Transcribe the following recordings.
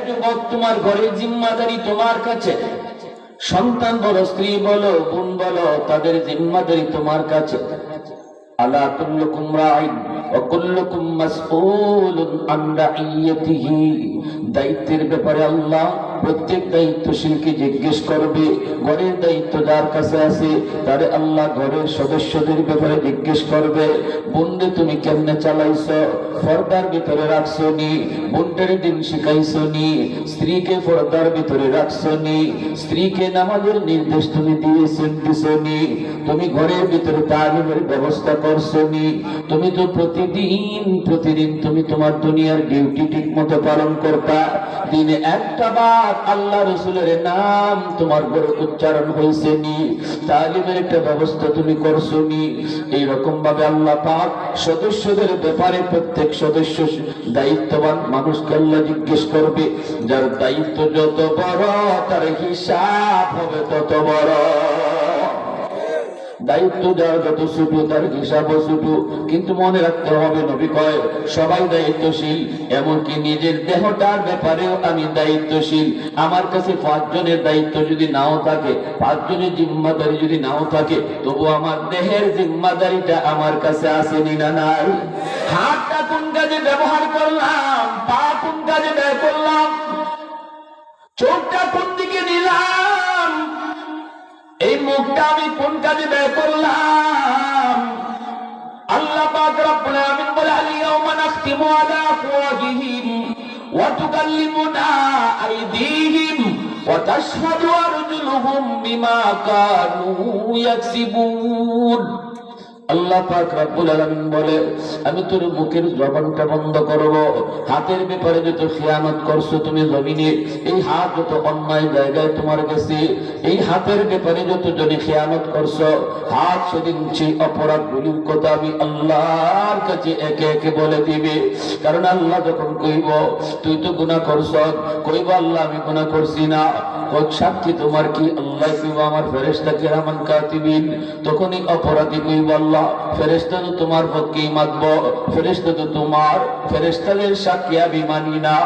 যুবক, তোমার ঘরের জিম্মাদারি তোমার কাছে। সন্তান বলো, স্ত্রী বলো, বোন বলো, তাদের জিম্মাদারি তোমার কাছে। আলা কুল্লুকুম রাইন ওয়া কুল্লুকুম মাসউলুন আন রাইয়াতিহি। দায়িত্বের ব্যাপারে আল্লাহ প্রত্যেক দায়িত্বশীলকে জিজ্ঞেস করবে। ঘরের দায়িত্ব যার কাছে আছে তারে আল্লাহ ঘরের সদস্যদের ব্যাপারে জিজ্ঞেস করবে। বোনরে তুমি কেমনে চালাইছো, পর্দার ভিতরে রাখছো নি, বোনটারে দিন শিখাইছো নি, স্ত্রীকে পর্দার ভিতরে রাখছো নি, স্ত্রীকে নামাজের নির্দেশ তুমি দিছো নি, তুমি ঘরের ভিতরে তালিমের ব্যবস্থা করছো নি, তুমি তো প্রতিদিন তুমি তোমার দুনিয়ার ডিউটি ঠিক মতো পালন করতা। দিনে একটা বার আল্লাহ রসুলের নাম তোমার ঘরে উচ্চারণ হয়েছে নি, তালিমের একটা ব্যবস্থা তুমি করছো নি। এইরকম ভাবে আল্লাহ পাক সদস্যদের ব্যাপারে প্রত্যেক সদস্য দায়িত্ববান মানুষকে আল্লাহ জিজ্ঞেস করবে। যার দায়িত্ব যত বড় তার হিসাব হবে তত বড়। দায়িত্ব যার যত ছোট তার হিসাবও ছোট। কিন্তু মনে রাখতে হবে, নবী কয় সবাই দায়িত্বশীল, এমনকি নিজের দেহটার ব্যাপারেও আমি দায়িত্বশীল। আমার কাছে 5 জনের দায়িত্ব যদি নাও থাকে, 5 জনের জিম্মাদারি যদি নাও থাকে, তবু আমার দেহের জিম্মাদারিটা আমার কাছে আসেনি না নাই? হাতটা কোন কাজে ব্যবহার করলাম, পা কোন কাজে ব্যয় করলাম, চোখটা কোন দিকে নিলাম, এই মুখটা আমি কোন কাজে ব্যয় করলাম। আল্লাহ পাক রব্বুল আলামিন বলে, আল-ইয়াওমা নাখতিমু আলা আফওয়াহিহিম ওয়া তুকাল্লিমুনা আইদিহিম ওয়া তাশহাদু আরজুলুহুম বিমা কানু ইয়াকসিবুন। আল্লাহ পাক রব্বুল আলামিন বলে, আমি তোর মুখের জবানটা বন্ধ করব। হাতের ব্যাপারে যত খিয়ানত করছো তুমি জমিনে, এই হাত যত অন্যায় জায়গায় তোমার গেছে, এই হাতের ব্যাপারে যত জনে খিয়ানত করছো, হাত সেদিন সেই অপরাধগুলির কথা আমি আল্লাহর কাছে একে একে বলে দিবে। কারণ আল্লাহ যখন কইব তুই তো গুনাহ করছ, কইব আল্লাহ আমি গুনাহ করছি না, সাক্ষী তোমার কি? আল্লাহ কইব আমার ফেরেশতা কিরামান কাতিবিন। তখনই অপরাধী কইব আল্লাহ ফেরেশতা তো তোমার পক্ষেই মাতব, ফেরেশতা তো তোমার, ফেরেশতাদের সাক্ষী আমি মানি না।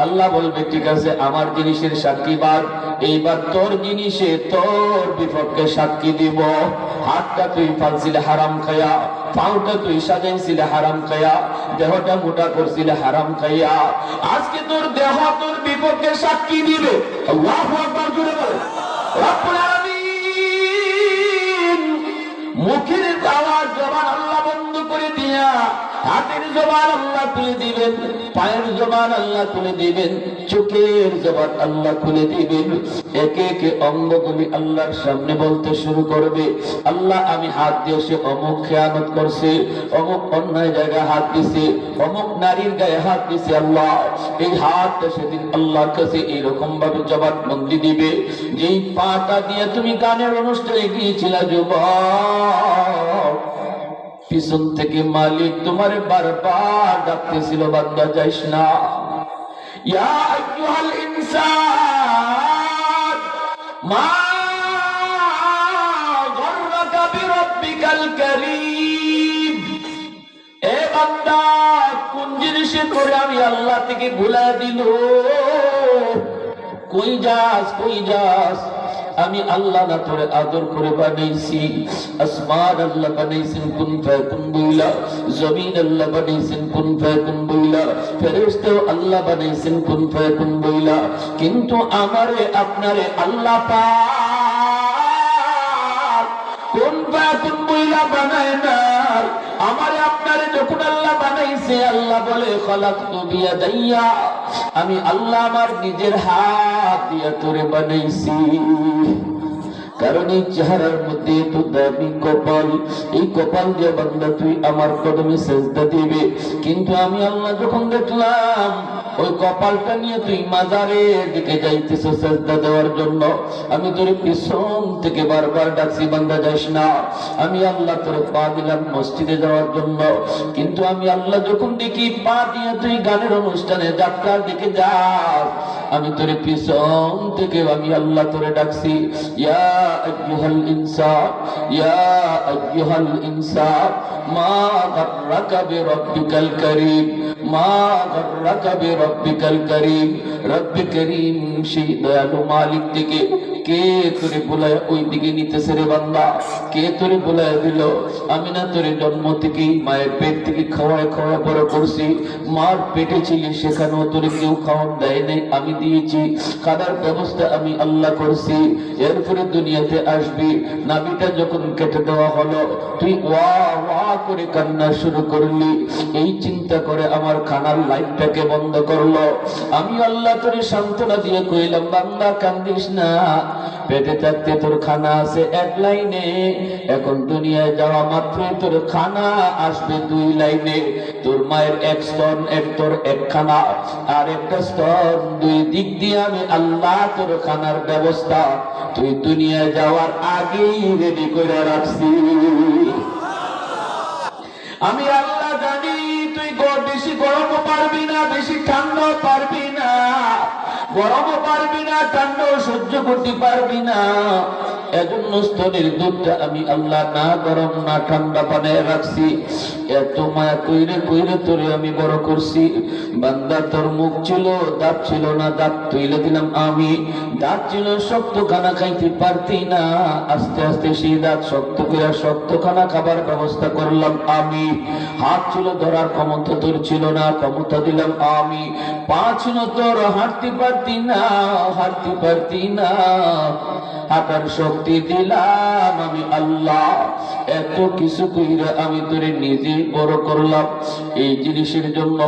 আল্লাহ বলবে ঠিক আছে, আমার জিনিসের সাক্ষী বাদ, এইবার তোর জিনিসে তোর বিপক্ষে সাক্ষী দিব। হাতটা তুই ফালছিলে হারাম খায়া, পাউটা তুই সাজাইছিলে হারাম খায়া, দেহটা মোটা করছিলে হারাম খাইয়া, আজকে তোর দেহ তোর বিপক্ষে সাক্ষী দিবে। আল্লাহু আকবার জোরে বলে। রব্বুল আলামিন মুখের আওয়াজ জবান আল্লাহ বন্ধ করে দিয়া হাতের জবান আল্লাহ তুলে দিবেন, পায়ের জবান আল্লাহ তুলে দিবেন, চোখের জবান আল্লাহ খুলে দিবেন। একে একে অঙ্গগুলি আল্লাহর সামনে বলতে শুরু করবে, আল্লাহ আমি হাত দিয়ে সে অমুক খেয়ানত করছে, অমুক অন্যায় জায়গায় হাত দিছে, অমুক নারীর গায়ে হাত দিছে। আল্লাহ এই হাতটা সেদিন আল্লাহর কাছে এইরকম ভাবে জবানবন্দি দিবে, যেই পাটা দিয়ে তুমি গানের অনুষ্ঠানে গিয়েছিলা যুবক, পিছন থেকে মালিক তোমার বারবার ডাকতেছিল, বান্দা যাইস না। ইয়া আইয়ুহাল ইনসান মা গররাকা বিরাব্বিকাল কারীম। এ বান্দা, কোন জিনিসে করে আমি আল্লাহ থেকে ভুলা দিল? কই যাস, কই যাস? আমি আল্লাহ না তোরে আদর করে বানাইছি। আসমান আল্লাহ বানাইছেন কুন ফায়াকুন বইলা, জমিন আল্লাহ বানাইছেন কুন ফায়াকুন বইলা, ফেরেশতাও আল্লাহ বানাইছেন কুন ফায়াকুন বইলা। কিন্তু আমারে আপনারে আল্লাহ পাক কুন ফায়াকুন বইলা বানায় না। আমারে আপনারে যখন আল্লাহ বানাইছে, আল্লাহ বলে খলাকতু বিয়াদাইয়া, আমি আল্লাহ আমার নিজের হাত দিয়ে তোরে বানাইছি। কারণ এই চেহারার মধ্যে তো দামি কপাল, এই কপাল দিয়ে বান্দা তুই আমার কদমে সেজদা দিবে। কিন্তু আমি আল্লাহ যখন দেখলাম ওই কপালটা নিয়ে তুই মাজারের দিকে যাইতেছ সেজদা দেওয়ার জন্য, আমি তোর পিছন থেকে বারবার ডাকছি, বান্দা যাইস না। আমি আল্লাহ তোর পা দিলাম মসজিদে যাওয়ার জন্য, কিন্তু আমি আল্লাহ যখন দেখি পা দিয়ে তুই গানের অনুষ্ঠানে যাত্রার দিকে যাস, আমি তোরে পিছন থেকে আমি আল্লাহ তোরে ডাকছি, ইয়া আইয়ুহাল ইনসান, ইয়া আইয়ুহাল ইনসান মা গাররাকা বিরাব্বিকাল কারীম, মা গাররাকা বিরাব্বিকাল কারীম। রব্বে করিম সেই দয়ালু মালিক থেকে কে তোরে বলায় ওই দিকে নিতেছে রে বান্দা? কে তোরে বলায় দিল? আমি না তোরে জন্ম থেকেই মায়ের পেট থেকে খাওয়ায় খাওয়ায় বড় করছি। মার পেটে ছিলি, সেখানেও তোরে কেউ খাওয়ান দেয় নাই, আমি দিয়েছি। খাবার ব্যবস্থা আমি আল্লাহ করছি। এরপরে দুনিয়াতে আসবি, নাভিটা যখন কেটে দেওয়া হলো, তুই ওয়া ওয়া করে কান্না শুরু করলি। এই চিন্তা করে আমার খানার লাইটটাকে বন্ধ করলো। আমি আল্লাহ তোরে সান্ত্বনা দিয়ে কইলাম, বান্দা কান্দিস না, পেটে থাকতে তোর খানা আছে এক লাইনে, এখন দুনিয়ায় যাওয়া মাত্রই তোর খানা আসবে দুই লাইনে। তোর মায়ের এক স্তন এক তোর একখানা, আর একটা স্তন দুই দিক দিয়ে আমি আল্লাহ তোর খানার ব্যবস্থা তুই দুনিয়ায় যাওয়ার আগেই রেডি করে রাখছি। আমি আল্লাহ জানি তুই বেশি গরমও পারবি না, বেশি ঠান্ডাও পারবি না, গরমও পারবি না, ঠান্ডাও সহ্য করতে পারবি না। এজন্য স্তনের দুধটা আমি আল্লাহ না গরম না ঠান্ডা বানায় রাখছি। এত মায়া কইরে কইরে তোরে আমি বড় করছি। বান্দা তোর মুখ ছিল, দাঁত ছিল না, দাঁত তুইলে দিলাম আমি। দাঁত ছিল শক্ত, খানা খাইতে পারতি না, আস্তে আস্তে সেই দাঁত শক্ত করে শক্ত খানা খাবার ব্যবস্থা করলাম আমি। হাত ছিল, ধরার ক্ষমতা তোর ছিল না, ক্ষমতা দিলাম আমি। পা ছিল তোর, হাঁটতে পারতি না, হাঁটতে পারতি না, হাঁটার শক্তি দিলাম আমি আল্লাহ। এত কিছু কইরা আমি তোরে নিজে বড় করলাম। এই জিনিসের জন্য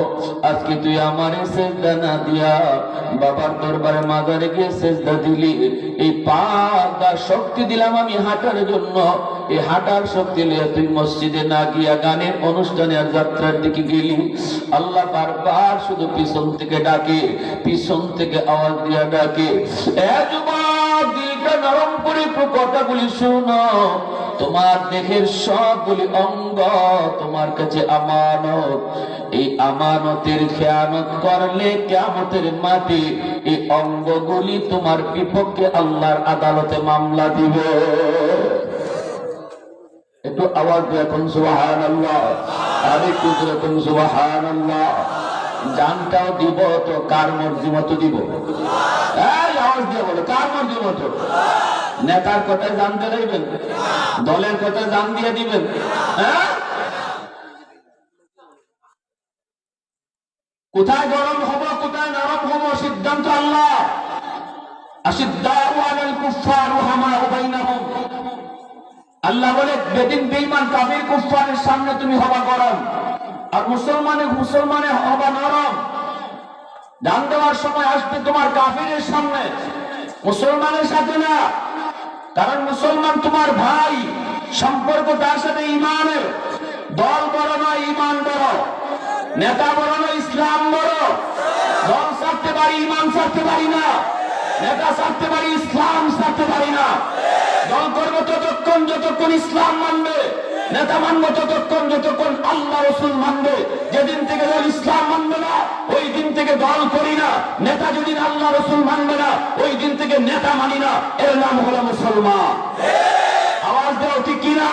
আজকে তুই আমারে সেজদা না দিয়া বাবার দরবারে মাজারে গিয়ে সেজদা দিলি। এই পা শক্তি দিলাম আমি হাঁটার জন্য। এই হাঁটার শক্তি লিয়ে তুই মসজিদে না গিয়া গানের অনুষ্ঠানে আর যাত্রার দিকে গেলি। আল্লাহ বারবার শুধু পিছন থেকে ডাকে, পিছন থেকে আওয়াজ দিয়া ডাকে, এ যুবক দিলটা নরম করে একটু কথাগুলি শোনো। তোমার দেহের সবগুলি অঙ্গ তোমার কাছে আমানত। এই আমানতের খেয়ানত করলে কিয়ামতের মাঠে এই অঙ্গগুলি তোমার বিপক্ষে আল্লাহর আদালতে মামলা দিবে। একটু আওয়াজ দিয়ে কোন সুবহানাল্লাহ, আর একটু জোরে কোন সুবহানাল্লাহ। জানটাও দিব তো কার মর্জি মতো দিব? এই আওয়াজ দিয়ে বলো, কার মর্জি মতো? নেতার কথায় জান দিয়ে দিবেন? দলের কথায় জান দিয়ে দিবেন? হ্যাঁ, কোথায় গরম হব কোথায় নরম হব সিদ্ধান্ত আল্লাহ। আশিদ্দাউ আলাল কুফফার রুহামাউ বাইনাহুম। আল্লাহ বলে বেদিন বেঈমান কাফির কুফফারের সামনে তুমি হবা গরম, আর মুসলমানে হবা নরম। জান দেওয়ার সময় আসবে তোমার কাফিরের সামনে, মুসলমানের সাথে না। কারণ মুসলমান তোমার ভাই, সম্পর্ক তার সাথে ইমানের। দল বড় না, ইমান বড়। নেতা বড় না, ইসলাম বড়। দল ছাড়তে পারি, ইমান ছাড়তে পারি না। নেতা ছাড়তে পারি, ইসলাম ছাড়তে পারি না। দল করবো ততক্ষণ যতক্ষণ ইসলাম মানবে, নেতা মানবো ততক্ষণ যতক্ষণ আল্লাহ রসুল মানবে। যেদিন থেকে দল ইসলাম মানবে না, ওই দিন থেকে দল করি না। নেতা যেদিন আল্লাহ রসুল মানবে না, ওই দিন থেকে নেতা মানি না। এর নাম হলো মুসলমান। আওয়াজ দাও ঠিক কিনা?